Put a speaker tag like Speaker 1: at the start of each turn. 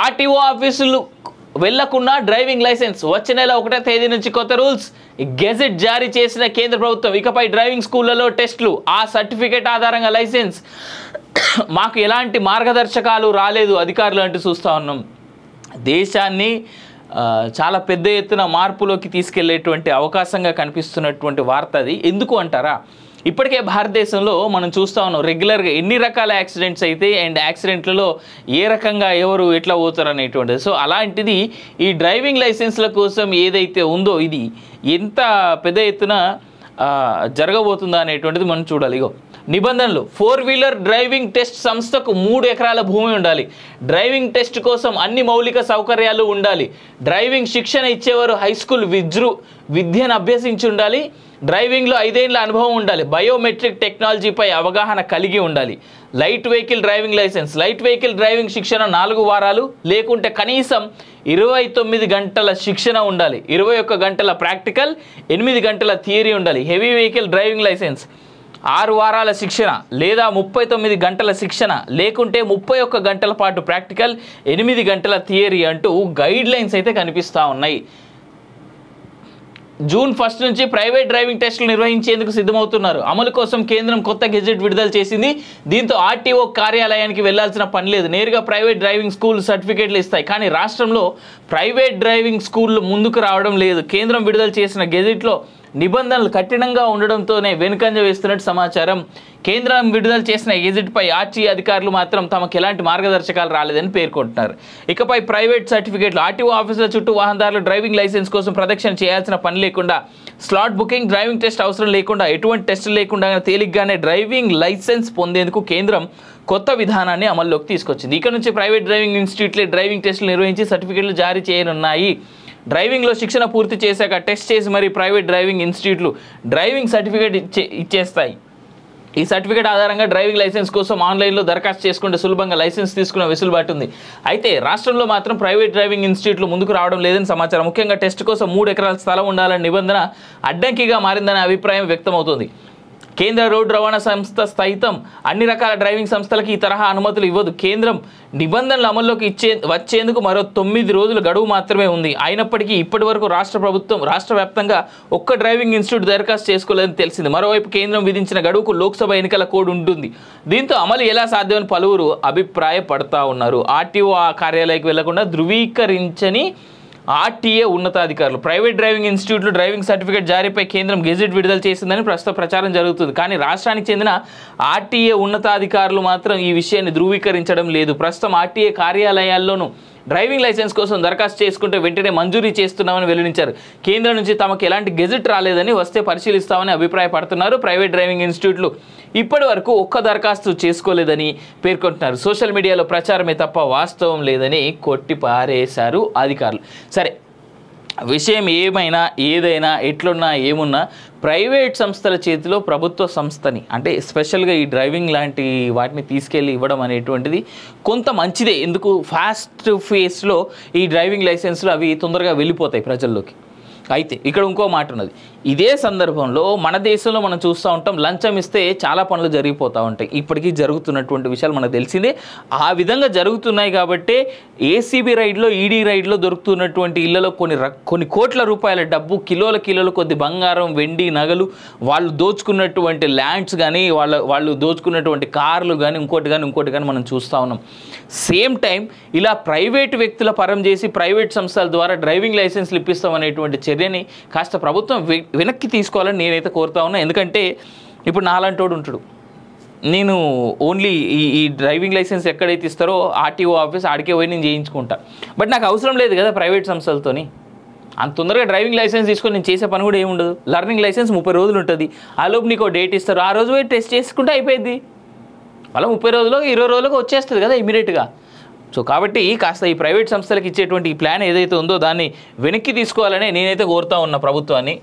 Speaker 1: RTO ఆఫీసులు వెళ్లకుండా driving licence వచ్చే నెల 1వ తేదీ నుంచి కొత్త రూల్స్ గెజెట్ జారీ చేసిన కేంద్ర ప్రభుత్వం. ఇకపై డ్రైవింగ్ స్కూళ్లలో టెస్టులు, ఆ సర్టిఫికేట్ ఆధారంగా లైసెన్స్. మాకు ఎలాంటి మార్గదర్శకాలు రాలేదు అధికారులు అంటూ చూస్తూ ఉన్నాం. దేశాన్ని చాలా పెద్ద ఎత్తున మార్పులోకి తీసుకెళ్లేటువంటి అవకాశంగా కనిపిస్తున్నటువంటి వార్త అది. ఎందుకు అంటారా, ఇప్పటికే భారతదేశంలో మనం చూస్తూ ఉన్నాం రెగ్యులర్గా ఎన్ని రకాల యాక్సిడెంట్స్ అయితే అండ్ యాక్సిడెంట్లలో ఏ రకంగా ఎవరు ఎట్లా పోతారు అనేటువంటిది. సో అలాంటిది ఈ డ్రైవింగ్ లైసెన్స్ల కోసం ఏదైతే ఉందో ఇది ఎంత పెద్ద ఎత్తున జరగబోతుందా అనేటువంటిది మనం చూడాలి. ఇగో నిబంధనలు: 4 వీలర్ డ్రైవింగ్ టెస్ట్ సంస్థకు 3 ఎకరాల భూమి ఉండాలి. డ్రైవింగ్ టెస్ట్ కోసం అన్ని మౌలిక సౌకర్యాలు ఉండాలి. డ్రైవింగ్ శిక్షణ ఇచ్చేవారు హై స్కూల్ విద్యను అభ్యసించి ఉండాలి. డ్రైవింగ్లో 5 ఏళ్ల అనుభవం ఉండాలి. బయోమెట్రిక్ టెక్నాలజీపై అవగాహన కలిగి ఉండాలి. Light vehicle driving license: light vehicle driving శిక్షణ 4 వారాలు లేకుంటే కనీసం 29 గంటల శిక్షణ ఉండాలి. 21 గంటల ప్రాక్టికల్, 8 గంటల థియరీ ఉండాలి. హెవీ వెహికల్ డ్రైవింగ్ లైసెన్స్ 6 వారాల శిక్షణ లేదా 39 గంటల శిక్షణ లేకుంటే 31 గంటల పాటు ప్రాక్టికల్, 8 గంటల థియరీ అంటూ గైడ్ లైన్స్ అయితే కనిపిస్తూ ఉన్నాయి. జూన్ 1 నుంచి ప్రైవేట్ డ్రైవింగ్ టెస్టులు నిర్వహించేందుకు సిద్ధమవుతున్నారు. అమలు కోసం కేంద్రం కొత్త గెజెట్ విడుదల చేసింది. దీంతో ఆర్టీఓ కార్యాలయానికి వెళ్లాల్సిన పని లేదు. నేరుగా ప్రైవేట్ డ్రైవింగ్ స్కూల్ సర్టిఫికేట్లు ఇస్తాయి. కానీ రాష్ట్రంలో ప్రైవేట్ డ్రైవింగ్ స్కూళ్ళు ముందుకు రావడం లేదు. కేంద్రం విడుదల చేసిన గెజెట్లో నిబంధనలు కఠినంగా ఉండడంతోనే వెనుకంజ వేస్తున్నట్టు సమాచారం. కేంద్రం విడుదల చేసిన గెజెట్పై ఆర్టీఏ అధికారులు మాత్రం తమకు ఎలాంటి మార్గదర్శకాలు రాలేదని పేర్కొంటున్నారు. ఇకపై ప్రైవేట్ సర్టిఫికేట్లు, ఆర్టీఓ ఆఫీసుల చుట్టూ వాహనదారులు డ్రైవింగ్ లైసెన్స్ కోసం ప్రదక్షిణ చేయాల్సిన పని లేకుండా, స్లాట్ బుకింగ్, డ్రైవింగ్ టెస్ట్ అవసరం లేకుండా, ఎటువంటి టెస్టులు లేకుండా తేలిగ్గానే డ్రైవింగ్ లైసెన్స్ పొందేందుకు కేంద్రం కొత్త విధానాన్ని అమల్లోకి తీసుకొచ్చింది. ఇక నుంచి ప్రైవేట్ డ్రైవింగ్ ఇన్స్టిట్యూట్లే డ్రైవింగ్ టెస్టులు నిర్వహించి సర్టిఫికేట్లు జారీ చేయనున్నాయి. డ్రైవింగ్లో శిక్షణ పూర్తి చేశాక టెస్ట్ చేసి మరి ప్రైవేట్ డ్రైవింగ్ ఇన్స్టిట్యూట్లు డ్రైవింగ్ సర్టిఫికేట్ ఇచ్చేస్తాయి. ఈ సర్టిఫికేట్ ఆధారంగా డ్రైవింగ్ లైసెన్స్ కోసం ఆన్లైన్లో దరఖాస్తు చేసుకుంటే సులభంగా లైసెన్స్ తీసుకునే వెసులుబాటు ఉంది. అయితే రాష్ట్రంలో మాత్రం ప్రైవేట్ డ్రైవింగ్ ఇన్స్టిట్యూట్లు ముందుకు రావడం లేదని సమాచారం. ముఖ్యంగా టెస్ట్ కోసం 3 ఎకరాల స్థలం ఉండాలనే నిబంధన అడ్డంకిగా మారిందనే అభిప్రాయం వ్యక్తమవుతోంది. కేంద్ర రోడ్డు రవాణా సంస్థ సైతం అన్ని రకాల డ్రైవింగ్ సంస్థలకు ఈ తరహా అనుమతులు ఇవ్వదు. కేంద్రం నిబంధనలు అమల్లోకి వచ్చేందుకు మరో 9 రోజుల గడువు మాత్రమే ఉంది. అయినప్పటికీ ఇప్పటి వరకు రాష్ట్ర వ్యాప్తంగా ఒక్క డ్రైవింగ్ ఇన్స్టిట్యూట్ దరఖాస్తు చేసుకోలేదని తెలిసింది. మరోవైపు కేంద్రం విధించిన గడువుకు లోక్సభ ఎన్నికల కోడ్ ఉంటుంది. దీంతో అమలు ఎలా సాధ్యమని పలువురు అభిప్రాయపడతా ఉన్నారు. ఆర్టీఓ కార్యాలయానికి వెళ్లకుండా ధృవీకరించని ఆర్టీఏ ఉన్నతాధికారులు. ప్రైవేట్ డ్రైవింగ్ ఇన్స్టిట్యూట్లు డ్రైవింగ్ సర్టిఫికేట్ జారీపై కేంద్రం గెజెట్ విడుదల చేసిందని ప్రస్తుత ప్రచారం జరుగుతుంది. కానీ రాష్ట్రానికి చెందిన ఆర్టీఏ ఉన్నతాధికారులు మాత్రం ఈ విషయాన్ని ధృవీకరించడం లేదు. ప్రస్తుతం ఆర్టీఏ కార్యాలయాల్లోనూ డ్రైవింగ్ లైసెన్స్ కోసం దరఖాస్తు చేసుకుంటే వెంటనే మంజూరీ చేస్తున్నామని వెల్లడించారు. కేంద్రం నుంచి తమకు ఎలాంటి గెజెట్ రాలేదని, వస్తే పరిశీలిస్తామని అభిప్రాయపడుతున్నారు. ప్రైవేట్ డ్రైవింగ్ ఇన్స్టిట్యూట్లు ఇప్పటి వరకు ఒక్క దరఖాస్తు చేసుకోలేదని పేర్కొంటున్నారు. సోషల్ మీడియాలో ప్రచారమే తప్ప వాస్తవం లేదని కొట్టిపారేశారు అధికారులు. సరే, విషయం ఏదైనా ఎట్లున్నా ఏమున్నా ప్రైవేట్ సంస్థల చేతిలో ప్రభుత్వ సంస్థని, అంటే స్పెషల్గా ఈ డ్రైవింగ్ లాంటి వాటిని తీసుకెళ్ళి ఇవ్వడం అనేటువంటిది కొంత మంచిదే. ఎందుకు, ఫాస్ట్ ఫేస్లో ఈ డ్రైవింగ్ లైసెన్స్లు అవి తొందరగా వెళ్ళిపోతాయి ప్రజల్లోకి. అయితే ఇక్కడ ఇంకో మాట ఉన్నది. ఇదే సందర్భంలో మన దేశంలో మనం చూస్తూ ఉంటాం, లంచం ఇస్తే చాలా పనులు జరిగిపోతూ ఉంటాయి. ఇప్పటికీ జరుగుతున్నటువంటి విషయాలు మనకు తెలిసిందే. ఆ విధంగా జరుగుతున్నాయి కాబట్టే ఏసీబీ రైడ్లో, ఈడీ రైడ్లో దొరుకుతున్నటువంటి ఇళ్లలో కొన్ని కోట్ల రూపాయల డబ్బు, కిలోల కొద్ది బంగారం, వెండి, నగలు, వాళ్ళు దోచుకున్నటువంటి ల్యాండ్స్ కానీ, వాళ్ళు దోచుకున్నటువంటి కార్లు కానీ, ఇంకోటి కానీ మనం చూస్తూ ఉన్నాం. సేమ్ టైం ఇలా ప్రైవేట్ వ్యక్తుల పరం చేసి ప్రైవేట్ సంస్థల ద్వారా డ్రైవింగ్ లైసెన్స్లు ఇప్పిస్తామనేటువంటి చర్యని కాస్త ప్రభుత్వం వెనక్కి తీసుకోవాలని నేనైతే కోరుతా ఉన్నా. ఎందుకంటే ఇప్పుడు నాలాంటోడు ఉంటాడు, నేను ఓన్లీ ఈ డ్రైవింగ్ లైసెన్స్ ఎక్కడైతే ఇస్తారో ఆర్టీఓ ఆఫీస్ ఆడికే పోయి నేను చేయించుకుంటా. బట్ నాకు అవసరం లేదు కదా ప్రైవేట్ సంస్థలతోని. అంత తొందరగా డ్రైవింగ్ లైసెన్స్ తీసుకొని నేను చేసే పని కూడా ఏముండదు. లర్నింగ్ లైసెన్స్ 30 రోజులు ఉంటుంది. ఆ లోపు నీకు డేట్ ఇస్తారు, ఆ రోజు పోయి టెస్ట్ చేసుకుంటే అయిపోయింది. అలా 30 రోజుల్లో 20 రోజులకు వచ్చేస్తుంది కదా ఇమీడియట్గా. సో కాబట్టి కాస్త ఈ ప్రైవేట్ సంస్థలకు ఇచ్చేటువంటి ఈ ప్లాన్ ఏదైతే ఉందో దాన్ని వెనక్కి తీసుకోవాలని నేనైతే కోరుతా ఉన్నా ప్రభుత్వాన్ని.